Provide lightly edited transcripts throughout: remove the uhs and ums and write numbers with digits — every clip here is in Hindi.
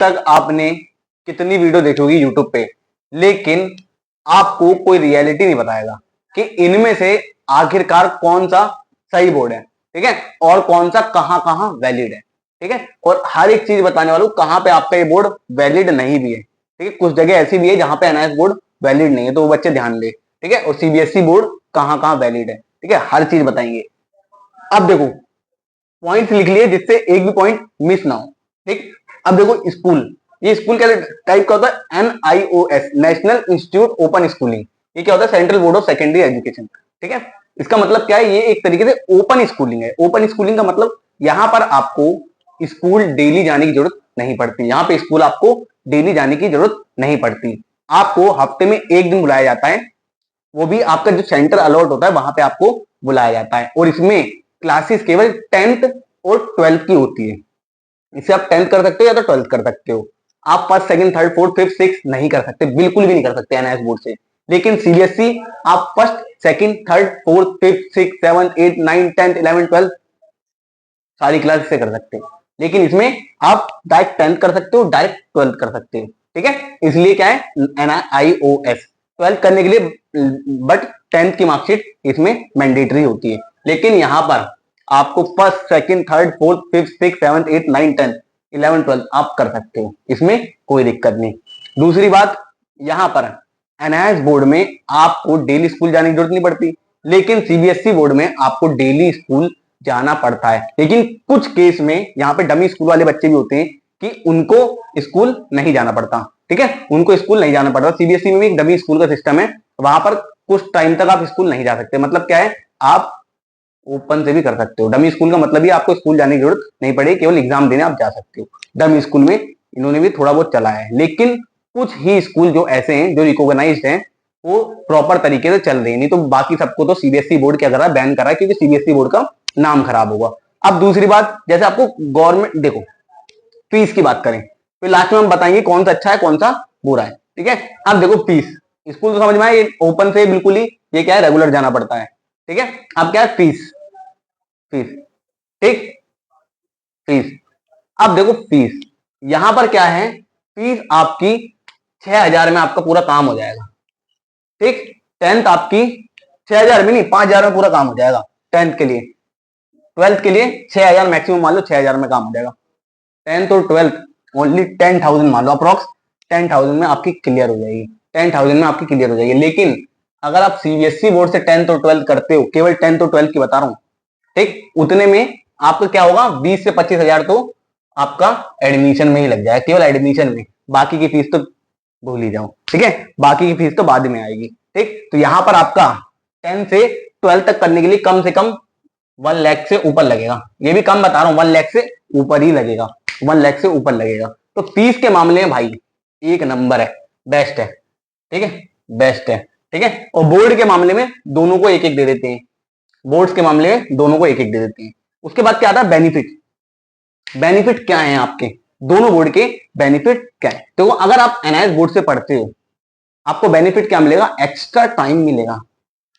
तक आपने कितनी वीडियो देखी होगी यूट्यूब पे, लेकिन आपको कोई रियलिटी नहीं बताएगा कि इनमें से आखिरकार कौन सा सही बोर्ड है, ठीक है, और कौन सा कहां कहां वैलिड है, ठीक है। और हर एक चीज बताने वालों कहां पे आपका ये बोर्ड वैलिड नहीं भी है, ठीक है। कुछ जगह ऐसी भी है जहां पे एनआईएस बोर्ड वैलिड नहीं है, तो वो बच्चे ध्यान दे, ठीक है। और सीबीएसई बोर्ड कहां कहां वैलिड है, ठीक है, हर चीज बताएंगे। अब देखो पॉइंट्स लिख लिए जिससे एक भी पॉइंट मिस ना हो, ठीक। अब देखो स्कूल, ये स्कूल क्या टाइप का होता है, NIOS, national institute open schooling. ये क्या होता है, central board of secondary education, ठीक है। इसका मतलब क्या है, ये एक तरीके से ओपन स्कूलिंग है। ओपन स्कूलिंग का मतलब यहां पर आपको स्कूल डेली जाने की जरूरत नहीं पड़ती, यहां पे स्कूल आपको डेली जाने की जरूरत नहीं पड़ती। आपको हफ्ते में एक दिन बुलाया जाता है, वो भी आपका जो सेंटर अलॉट होता है वहां पे आपको बुलाया जाता है। और इसमें क्लासेस केवल 10th और 12th की होती है। इसे आप 10th कर सकते हो या तो 12th कर सकते हो। आप first second third fourth fifth six नहीं कर सकते, बिल्कुल भी नहीं कर सकते एनआईएस बोर्ड से। लेकिन सीबीएसई आप first second third fourth fifth six seven eight nine 10th 11th 12th सारी क्लास से कर सकते हो। लेकिन इसमें आप डायरेक्ट 10th कर सकते हो, डायरेक्ट 12th कर सकते हो, ठीक है। इसलिए क्या है एनआईओएस 12th करने के लिए, बट 10th की मार्कशीट इसमें मैंडेटरी होती है। लेकिन यहां पर आपको first second third fourth fifth six seventh eight nine 10th 11th 12th आप कर सकते हो, इसमें कोई दिक्कत नहीं। दूसरी बात, यहां पर एनआईएस बोर्ड में आपको डेली स्कूल जाने की जरूरत नहीं पड़ती, लेकिन सीबीएसई बोर्ड में आपको डेली स्कूल जाना पड़ता है। लेकिन कुछ केस में यहाँ पे डमी स्कूल वाले बच्चे भी होते हैं कि उनको स्कूल नहीं जाना पड़ता, ठीक है, उनको स्कूल नहीं जाना पड़ता। सीबीएसई में भी एक डमी स्कूल का सिस्टम है, वहां पर कुछ टाइम तक आप स्कूल नहीं जा सकते। मतलब क्या है, आप ओपन से भी कर सकते हो। डमी स्कूल का मतलब भी आपको स्कूल जाने की जरूरत नहीं पड़ेगी, केवल एग्जाम देने आप जा सकते हो। डमी स्कूल में इन्होंने भी थोड़ा बहुत चलाया है, लेकिन कुछ ही स्कूल जो ऐसे हैं जो रिकॉग्नाइज्ड हैं वो प्रॉपर तरीके से चल रही है, नहीं तो बाकी सबको तो सीबीएसई बोर्ड क्या करा, बैन करा, क्योंकि सीबीएसई बोर्ड का नाम खराब होगा। अब दूसरी बात, जैसे आपको गवर्नमेंट, देखो फीस की बात करें तो लास्ट में हम बताएंगे कौन सा अच्छा है कौन सा बुरा है, ठीक है। अब देखो फीस, स्कूल तो समझ में आए, ओपन से बिल्कुल ही ये क्या है, रेगुलर जाना पड़ता है, ठीक है। अब क्या है, फीस, फीस, ठीक, फीस। अब देखो फीस, यहां पर क्या है, फीस आपकी 6,000 में आपका पूरा काम हो जाएगा, ठीक। 10th आपकी 6,000 में नहीं, 5,000 में पूरा काम हो जाएगा 10th के लिए। 12th के लिए 6,000 मैक्सिमम मान लो, 6,000 में काम हो जाएगा। 10th और 12th ओनली 10,000 मान लो, अप्रोक्स 10,000 में आपकी क्लियर हो जाएगी, 10,000 में आपकी क्लियर हो जाएगी। लेकिन अगर आप सीबीएसई बोर्ड से 10th और 12th करते हो, केवल 10th और 12th की बता रहा हूं, ठीक, उतने में आपका क्या होगा, 20 से 25,000 तो आपका एडमिशन में ही लग जाएगा, केवल एडमिशन में। बाकी की फीस तो भूल ही जाओ, ठीक है, बाकी की फीस तो बाद में आएगी, ठीक। तो यहां पर आपका 10 से 12 तक करने के लिए कम से कम 1 लाख से ऊपर लगेगा। ये भी कम बता रहा हूं, 1 लाख से ऊपर ही लगेगा, 1 लाख से ऊपर लगेगा। तो फीस के मामले में भाई एक नंबर है, बेस्ट है, ठीक है, बेस्ट है, ठीक है। और बोर्ड के मामले में दोनों को एक एक दे देते हैं, बोर्ड्स के मामले में दोनों को एक एक दे देते हैं। उसके बाद क्या आता है, बेनिफिट। बेनिफिट क्या है आपके दोनों बोर्ड के, बेनिफिट क्या है, तो अगर आप एनआईएस बोर्ड से पढ़ते हो आपको बेनिफिट क्या मिलेगा, एक्स्ट्रा टाइम मिलेगा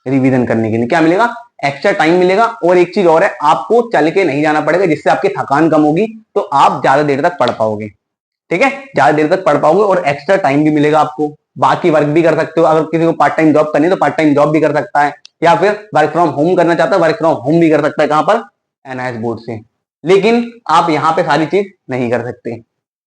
रिवीजन करने के लिए। क्या मिलेगा, एक्स्ट्रा टाइम मिलेगा। और एक चीज और है, आपको चल के नहीं जाना पड़ेगा, जिससे आपकी थकान कम होगी, तो आप ज्यादा देर तक पढ़ पाओगे, ठीक है, ज्यादा देर तक पढ़ पाओगे। और एक्स्ट्रा टाइम भी मिलेगा आपको, बाकी वर्क भी कर सकते हो। अगर किसी को पार्ट टाइम जॉब करनी है तो पार्ट टाइम जॉब भी कर सकता है, या फिर वर्क फ्रॉम होम करना चाहता है, वर्क फ्रॉम होम भी कर सकता है। कहां पर, एनआईएस बोर्ड से। लेकिन आप यहाँ पे सारी चीज नहीं कर सकते,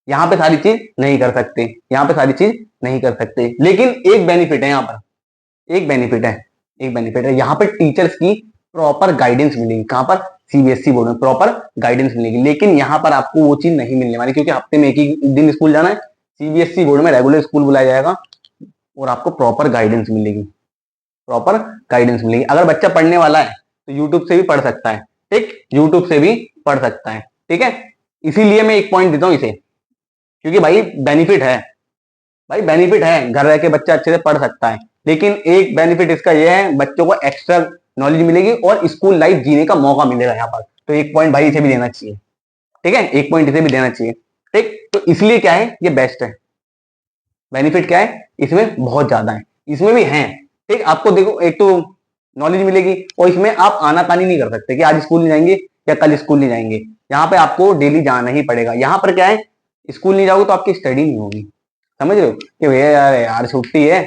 यहाँ पे सारी चीज नहीं कर सकते, यहाँ पे सारी चीज नहीं कर सकते। लेकिन एक बेनिफिट है, यहाँ पर एक बेनिफिट है, एक बेनिफिट है, यहाँ पे टीचर्स की प्रॉपर गाइडेंस मिलेगी। कहां पर, सीबीएसई बोर्ड में प्रॉपर गाइडेंस मिलेगी। लेकिन यहाँ पर आपको वो चीज नहीं मिलने वाली, क्योंकि हफ्ते में एक ही दिन स्कूल जाना है। सीबीएसई बोर्ड में रेगुलर स्कूल बुलाया जाएगा और आपको प्रॉपर गाइडेंस मिलेगी, प्रॉपर गाइडेंस मिलेगी। अगर बच्चा पढ़ने वाला है तो यूट्यूब से भी पढ़ सकता है, ठीक, यूट्यूब से भी पढ़ सकता है, ठीक है। इसीलिए मैं एक पॉइंट देता हूं इसे, क्योंकि भाई बेनिफिट है, भाई बेनिफिट है, घर रह के बच्चा अच्छे से पढ़ सकता है। लेकिन एक बेनिफिट इसका यह है, बच्चों को एक्स्ट्रा नॉलेज मिलेगी और स्कूल लाइफ जीने का मौका मिलेगा यहाँ पर। तो एक पॉइंट भाई इसे भी देना चाहिए, ठीक है, एक पॉइंट इसे भी देना चाहिए, ठीक। तो इसलिए क्या है, ये बेस्ट है। बेनिफिट क्या है, इसमें बहुत ज्यादा है, इसमें भी है, ठीक। आपको देखो, एक तो नॉलेज मिलेगी, और इसमें आप आनाकानी नहीं कर सकते कि आज स्कूल नहीं जाएंगे या कल स्कूल नहीं जाएंगे। यहाँ पे आपको डेली जाना ही पड़ेगा। यहाँ पर क्या है, स्कूल नहीं जाओगे तो आपकी स्टडी नहीं होगी। समझ रहे हो कि भैया यार यार छुट्टी है,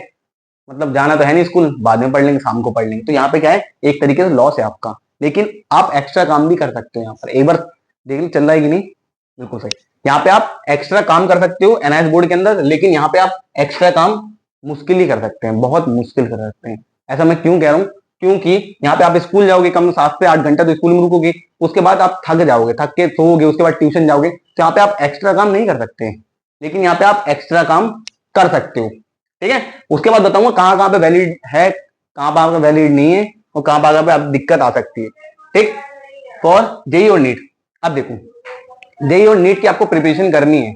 मतलब जाना तो है नहीं स्कूल, बाद में पढ़ लेंगे, शाम को पढ़ लेंगे। तो यहाँ पे क्या है, एक तरीके से लॉस है आपका। लेकिन आप एक्स्ट्रा काम भी कर सकते हो। यहाँ पर एक बार देख लो चल रहा है कि नहीं, बिल्कुल सही। यहाँ पे आप एक्स्ट्रा काम कर सकते हो एनआईएस बोर्ड के अंदर, लेकिन यहाँ पे आप एक्स्ट्रा काम मुश्किल ही कर सकते हैं, बहुत मुश्किल कर सकते हैं। ऐसा मैं क्यों कह रहा हूँ, क्योंकि यहाँ पे आप स्कूल जाओगे कम 7 से 8 घंटा तो स्कूल में रुकोगे, उसके बाद आप थक जाओगे, थक के सोओगे, उसके बाद ट्यूशन जाओगे, तो यहाँ पे आप एक्स्ट्रा काम नहीं कर सकते। लेकिन यहाँ पे आप एक्स्ट्रा काम कर सकते हो। ठीक है, उसके बाद बताऊंगा कहाँ कहाँ पे वैलिड है, कहाँ पे वैलिड नहीं है, और कहाँ पे आप दिक्कत आ सकती है। ठीक, फॉर जेई और नीट। अब देखो जेई और नीट की आपको प्रिपरेशन करनी है।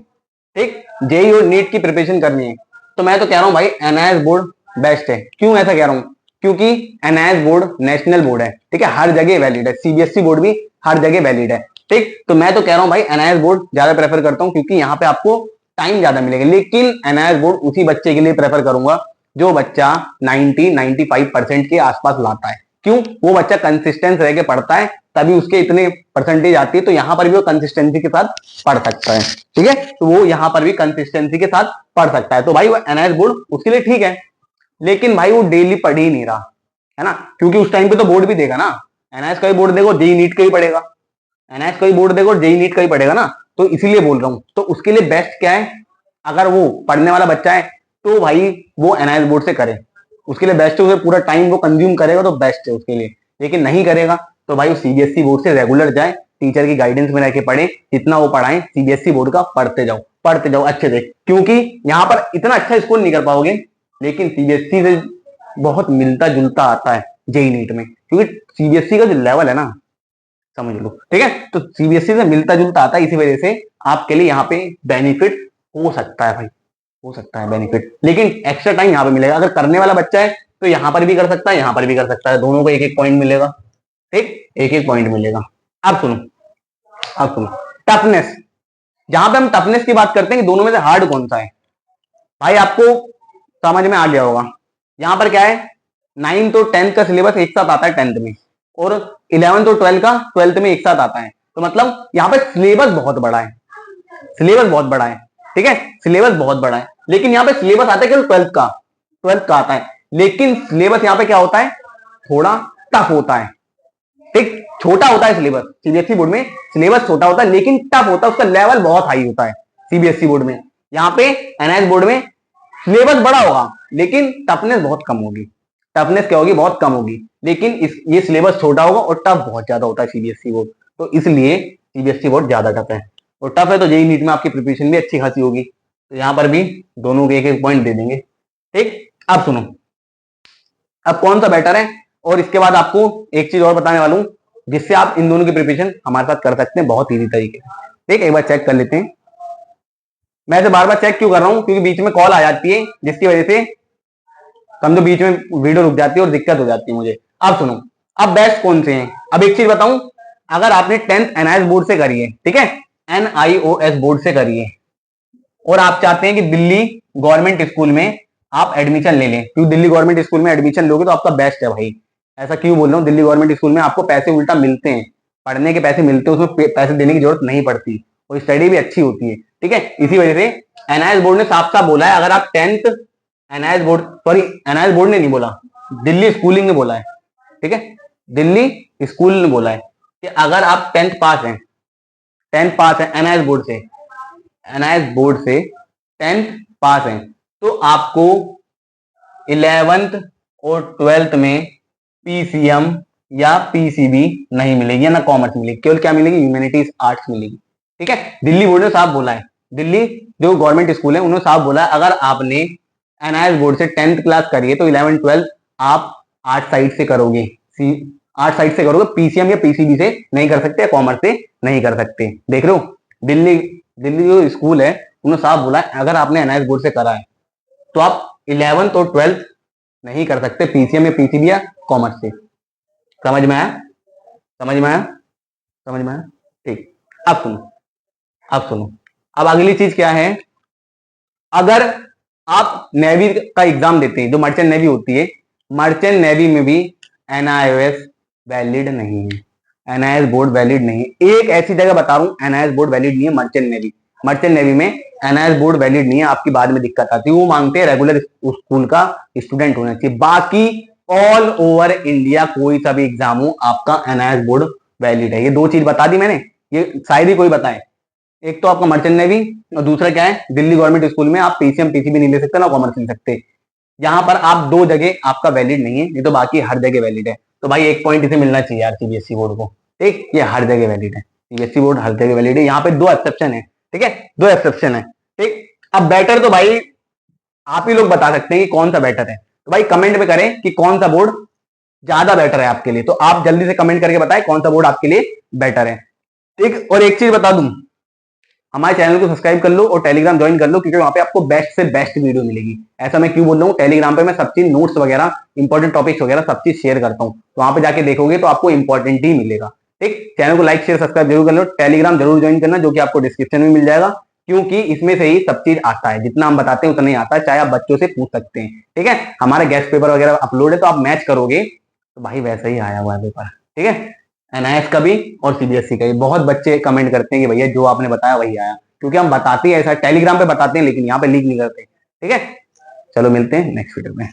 ठीक, जेई और नीट की प्रिपरेशन करनी है, तो मैं तो कह रहा हूं भाई एनआईएस बोर्ड बेस्ट है। क्यों ऐसा कह रहा हूं, क्योंकि एनआईएस बोर्ड नेशनल बोर्ड है। ठीक है, हर जगह वैलिड है, सीबीएसई बोर्ड भी हर जगह वैलिड है। ठीक, तो मैं तो कह रहा हूं भाई एनआईएस बोर्ड ज्यादा प्रेफर करता हूं, क्योंकि यहाँ पे आपको टाइम ज्यादा मिलेगा। लेकिन एनआईएस बोर्ड उसी बच्चे के लिए प्रेफर करूंगा जो बच्चा 90-95% के आसपास लाता है। क्यों, वो बच्चा कंसिस्टेंस रह के पढ़ता है, तभी उसके इतने परसेंटेज आती है। तो यहाँ पर भी वो कंसिस्टेंसी के साथ पढ़ सकता है। ठीक है, तो वो यहाँ पर भी कंसिस्टेंसी के साथ पढ़ सकता है। तो भाई वो एनआईएस बोर्ड उसके लिए ठीक है। लेकिन भाई वो डेली पढ़ ही नहीं रहा है ना, क्योंकि उस टाइम पे तो बोर्ड भी देगा ना, एनआईएस का ही बोर्ड देखो, जेई नीट का ही पढ़ेगा, एनआईएस का ही बोर्ड देखो, जेई नीट का ही पढ़ेगा ना। तो इसीलिए बोल रहा हूं, तो उसके लिए बेस्ट क्या है, अगर वो पढ़ने वाला बच्चा है तो भाई वो एनआईएस बोर्ड से करे, उसके लिए बेस्ट है। उसे पूरा टाइम वो कंज्यूम करेगा तो बेस्ट है उसके लिए। लेकिन नहीं करेगा तो भाई वो सीबीएसई बोर्ड से रेगुलर जाए, टीचर की गाइडेंस में रह के पढ़े, जितना वो पढ़ाएं सीबीएसई बोर्ड का पढ़ते जाओ, पढ़ते जाओ अच्छे से। क्योंकि यहाँ पर इतना अच्छा स्कोर नहीं कर पाओगे, लेकिन सीबीएसई से बहुत मिलता जुलता आता है जेई नीट में, क्योंकि सीबीएसई का जो लेवल है ना, समझ लो। ठीक है, तो सीबीएसई से मिलता जुलता आता है, इसी वजह से आपके लिए यहाँ पे बेनिफिट हो सकता है भाई, हो सकता है बेनिफिट। लेकिन एक्स्ट्रा टाइम यहाँ पे मिलेगा। अगर करने वाला बच्चा है तो यहाँ पर भी कर सकता है, यहाँ पर भी कर सकता है, दोनों को एक एक पॉइंट मिलेगा। ठीक, एक एक पॉइंट मिलेगा। अब सुनो, अब सुनो टफनेस। जहां पे हम टफनेस की बात करते हैं कि दोनों में से हार्ड कौन सा है, भाई आपको समझ में आ गया होगा। यहाँ पर क्या है, 9th और 10th का सिलेबस एक साथ आता है 10th में, और 11th और 12th का 12th में एक साथ आता है। तो मतलब यहाँ पे सिलेबस बहुत बड़ा है, सिलेबस बहुत बड़ा है। ठीक है, सिलेबस बहुत बड़ा है, लेकिन यहाँ पे सिलेबस आता है केवल 12th का आता है। लेकिन सिलेबस यहाँ पे क्या होता है, थोड़ा टफ होता है। ठीक, छोटा होता है सिलेबस, सीबीएसई बोर्ड में सिलेबस छोटा होता है लेकिन टफ होता है, उसका लेवल बहुत हाई होता है सीबीएसई बोर्ड में। यहाँ पे एनआईएस बोर्ड में सिलेबस बड़ा होगा लेकिन टफनेस बहुत कम होगी। टफनेस क्या होगी, बहुत कम होगी, लेकिन ये सिलेबस छोटा होगा और टफ बहुत ज्यादा होता है सीबीएसई बोर्ड। तो इसलिए सीबीएसई बोर्ड ज्यादा टफ है, और टफ है तो जेईई नीट में आपकी प्रिपरेशन भी अच्छी खासी होगी। तो यहाँ पर भी दोनों के एक एक पॉइंट दे देंगे। ठीक, अब सुनो, अब कौन सा बेटर है, और इसके बाद आपको एक चीज और बताने वाला हूं जिससे आप इन दोनों की प्रिपरेशन हमारे साथ कर सकते हैं बहुत इजी तरीके से। ठीक, एक बार चेक कर लेते हैं। मैं इसे बार बार चेक क्यों कर रहा हूं, क्योंकि बीच में कॉल आ जाती है जिसकी वजह से समझो बीच में वीडियो रुक जाती है और दिक्कत हो जाती है मुझे। अब सुनो, अब बेस्ट कौन से हैं। अब एक चीज बताऊं, अगर आपने 10th एनआईएस बोर्ड से करी है, ठीक है, एनआईओएस बोर्ड से करी है, और आप चाहते हैं कि दिल्ली गवर्नमेंट स्कूल में आप एडमिशन ले लें, क्योंकि दिल्ली गवर्नमेंट स्कूल में एडमिशन लोगे तो आपका बेस्ट है भाई। ऐसा क्यों बोल रहा हूँ, दिल्ली गवर्नमेंट स्कूल में आपको पैसे उल्टा मिलते हैं, पढ़ने के पैसे मिलते हैं, उसमें पैसे देने की जरूरत नहीं पड़ती, और स्टडी भी अच्छी होती है। ठीक है, इसी वजह से एनआईएस बोर्ड ने साफ साफ बोला है, अगर आप 10th NIS board, sorry NIS board ने नहीं बोला, दिल्ली स्कूलिंग ने बोला है। ठीक है, दिल्ली स्कूल ने बोला है कि अगर आप 10th पास हैं, 10th पास है एनआईएस बोर्ड से, एनआईएस बोर्ड से 10th पास हैं, तो आपको 11th और 12th में पीसीएम या पीसीबी नहीं मिलेगी, या ना कॉमर्स मिलेगी, केवल क्या मिलेगी, ह्यूमैनिटीज आर्ट्स मिलेगी। ठीक है, दिल्ली बोर्ड ने साफ बोला है, दिल्ली जो गवर्नमेंट स्कूल है उन्होंने साफ बोला है, अगर आपने एनआईएस बोर्ड से 10th क्लास करी है तो 11th 12th आप आर्ट साइड से करोगे, आर्ट साइड से करोगे, पीसीएम या पीसीबी से नहीं कर सकते, कॉमर्स से नहीं कर सकते। देख रहे हो, दिल्ली दिल्ली जो स्कूल है उन्होंने साफ बोला है, अगर आपने एनआईएस बोर्ड से करा है तो आप 11th और 12th नहीं कर सकते पीसीएम या पीसीबी या कॉमर्स से। समझ में आया, समझ में आया, समझ में आया। ठीक, अब सुनो, अब सुनो, अब अगली चीज क्या है, अगर आप नेवी का एग्जाम देते हैं, जो मर्चेंट नेवी होती है, मर्चेंट नेवी में भी एनआईओएस वैलिड नहीं है, एनआईएस बोर्ड वैलिड नहीं है। एक ऐसी जगह बता रहा हूं एनआईएस बोर्ड वैलिड नहीं है मर्चेंट नेवी, मर्चेंट नेवी में एनआईएस बोर्ड वैलिड नहीं है, आपकी बाद में दिक्कत आती है। वो मांगते हैं रेगुलर स्कूल का स्टूडेंट होना चाहिए। बाकी ऑल ओवर इंडिया कोई सा भी एग्जाम हो, आपका एनआईएस बोर्ड वैलिड है। ये दो चीज बता दी मैंने, ये शायद ही कोई बताए। एक तो आपका मर्चेंट नेवी, और दूसरा क्या है, दिल्ली गवर्नमेंट स्कूल में आप पीसीएम पीसीबी नहीं ले सकते, ना कॉमर्स ले सकते। यहाँ पर आप दो जगह आपका वैलिड नहीं है, नहीं तो बाकी हर जगह वैलिड है। तो भाई एक पॉइंट इसे मिलना चाहिए यार सीबीएसई बोर्ड को। ठीक, ये हर जगह वैलिड है, सीबीएसई बोर्ड हर जगह वैलिड है। यहाँ पे दो एक्सेप्शन है, ठीक है, दो एक्सेप्शन है। ठीक, अब बेटर तो भाई आप ही लोग बता सकते हैं कि कौन सा बेटर है। तो भाई कमेंट में करें कि कौन सा बोर्ड ज्यादा बेटर है आपके लिए। तो आप जल्दी से कमेंट करके बताएं कौन सा बोर्ड आपके लिए बेटर है। ठीक, और एक चीज बता दूं, हमारे चैनल को सब्सक्राइब कर लो और टेलीग्राम ज्वाइन कर लो, क्योंकि वहां पे आपको बेस्ट से बेस्ट वीडियो मिलेगी। ऐसा मैं क्यों बोल रहा हूँ, टेलीग्राम पे मैं सब चीज नोट्स वगैरह इंपॉर्टेंट टॉपिक्स वगैरह सब चीज शेयर करता हूँ। तो वहां पे जाके देखोगे तो आपको इंपॉर्टेंट ही मिलेगा। ठीक, चैनल को लाइक शेयर सब्सक्राइब जरूर कर लो, टेलीग्राम जरूर ज्वाइन करना, जो कि आपको डिस्क्रिप्शन में मिल जाएगा, क्योंकि इसमें से ही सब चीज आता है। जितना हम बताते हैं उतना ही आता है, चाहे आप बच्चों से पूछ सकते हैं। ठीक है, हमारा गेस्ट पेपर वगैरह अपलोड है, तो आप मैच करोगे तो भाई वैसा ही आया हुआ है पेपर। ठीक है, एनआईएस का भी और सीबीएसई का भी। बहुत बच्चे कमेंट करते हैं कि भैया जो आपने बताया वही आया, क्योंकि हम बताते हैं ऐसा, टेलीग्राम पे बताते हैं, लेकिन यहाँ पे लीक नहीं करते। ठीक है, चलो मिलते हैं नेक्स्ट वीडियो में।